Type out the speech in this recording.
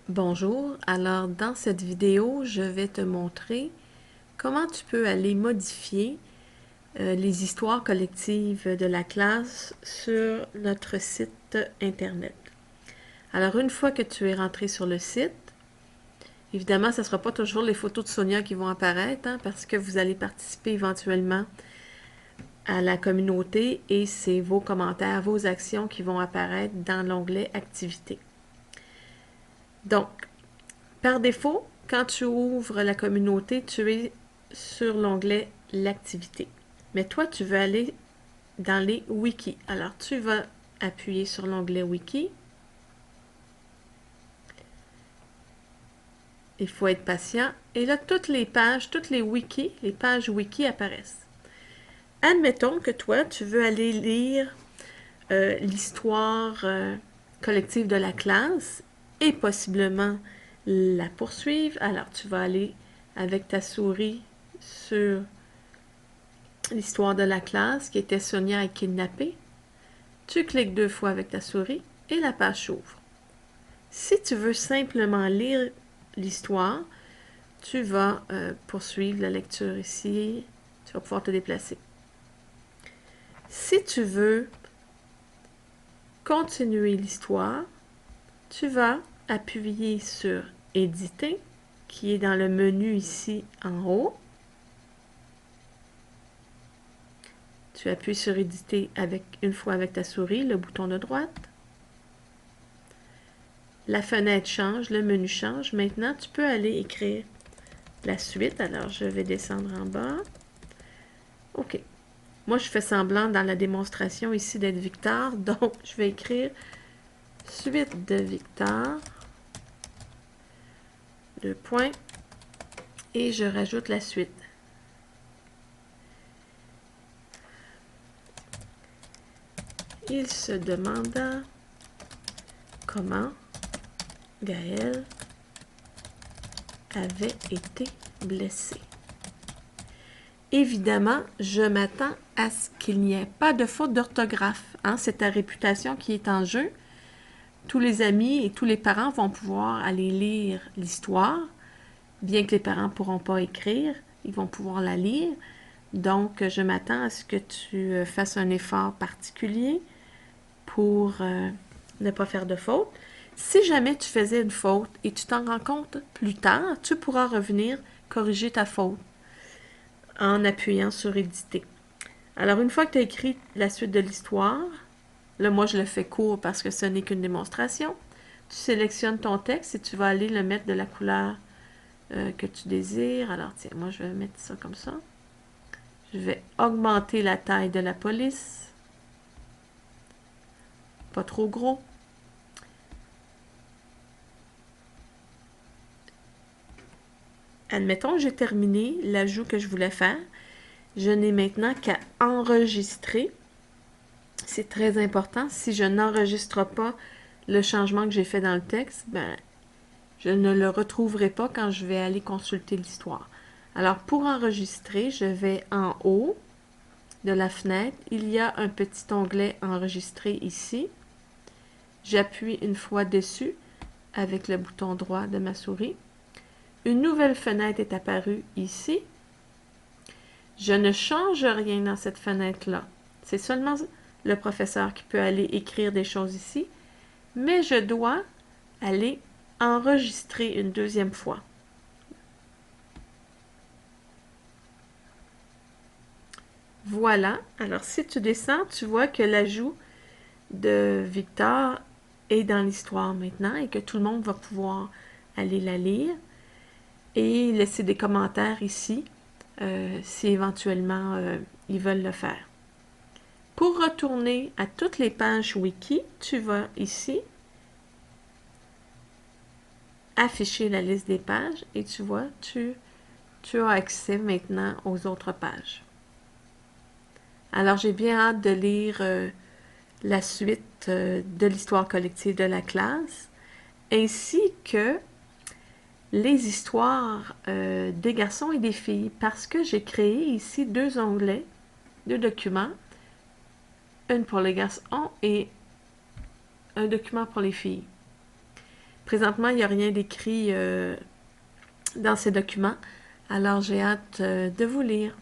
Bonjour, alors dans cette vidéo, je vais te montrer comment tu peux aller modifier les histoires collectives de la classe sur notre site internet. Alors une fois que tu es rentré sur le site, évidemment, ce ne sera pas toujours les photos de Sonia qui vont apparaître parce que vous allez participer éventuellement à la communauté et c'est vos commentaires, vos actions qui vont apparaître dans l'onglet Activités. Donc, par défaut, quand tu ouvres la communauté, tu es sur l'onglet L'activité. Mais toi, tu veux aller dans les wikis. Alors, tu vas appuyer sur l'onglet Wiki. Il faut être patient. Et là, toutes les pages, toutes les wikis, les pages wiki apparaissent. Admettons que toi, tu veux aller lire l'histoire collective de la classe et possiblement la poursuivre. Alors, tu vas aller avec ta souris sur l'histoire de la classe qui était Sonia est kidnappée. Tu cliques 2 fois avec ta souris et la page s'ouvre. Si tu veux simplement lire l'histoire, tu vas poursuivre la lecture ici. Tu vas pouvoir te déplacer. Si tu veux continuer l'histoire, tu vas appuyer sur Éditer, qui est dans le menu ici en haut. Tu appuies sur Éditer une fois avec ta souris, le bouton de droite. La fenêtre change, le menu change. Maintenant, tu peux aller écrire la suite. Alors, je vais descendre en bas. OK. Moi, je fais semblant dans la démonstration ici d'être Victor. Donc, je vais écrire suite de Victor. 2 points. Et je rajoute la suite. Il se demanda comment Gaël avait été blessé. Évidemment, je m'attends à ce qu'il n'y ait pas de faute d'orthographe. C'est ta réputation qui est en jeu. Tous les amis et tous les parents vont pouvoir aller lire l'histoire, bien que les parents ne pourront pas écrire, ils vont pouvoir la lire. Donc, je m'attends à ce que tu fasses un effort particulier pour ne pas faire de faute. Si jamais tu faisais une faute et tu t'en rends compte plus tard, tu pourras revenir corriger ta faute en appuyant sur Éditer. Alors, une fois que tu as écrit la suite de l'histoire, là, moi, je le fais court parce que ce n'est qu'une démonstration. Tu sélectionnes ton texte et tu vas aller le mettre de la couleur que tu désires. Alors, tiens, moi, je vais mettre ça comme ça. Je vais augmenter la taille de la police. Pas trop gros. Admettons que j'ai terminé l'ajout que je voulais faire. Je n'ai maintenant qu'à enregistrer. C'est très important. Si je n'enregistre pas le changement que j'ai fait dans le texte, ben, je ne le retrouverai pas quand je vais aller consulter l'histoire. Alors, pour enregistrer, je vais en haut de la fenêtre. Il y a un petit onglet Enregistrer ici. J'appuie une fois dessus avec le bouton droit de ma souris. Une nouvelle fenêtre est apparue ici. Je ne change rien dans cette fenêtre-là. C'est seulement le professeur qui peut aller écrire des choses ici, mais je dois aller enregistrer une deuxième fois. Voilà. Alors, si tu descends, tu vois que l'ajout de Victor est dans l'histoire maintenant et que tout le monde va pouvoir aller la lire et laisser des commentaires ici si éventuellement ils veulent le faire. Pour retourner à toutes les pages wiki, tu vas ici, afficher la liste des pages et tu vois, tu as accès maintenant aux autres pages. Alors, j'ai bien hâte de lire la suite de l'histoire collective de la classe, ainsi que les histoires des garçons et des filles, parce que j'ai créé ici 2 onglets, 2 documents, une pour les garçons et un document pour les filles. présentement, il n'y a rien d'écrit dans ces documents. Alors, j'ai hâte de vous lire.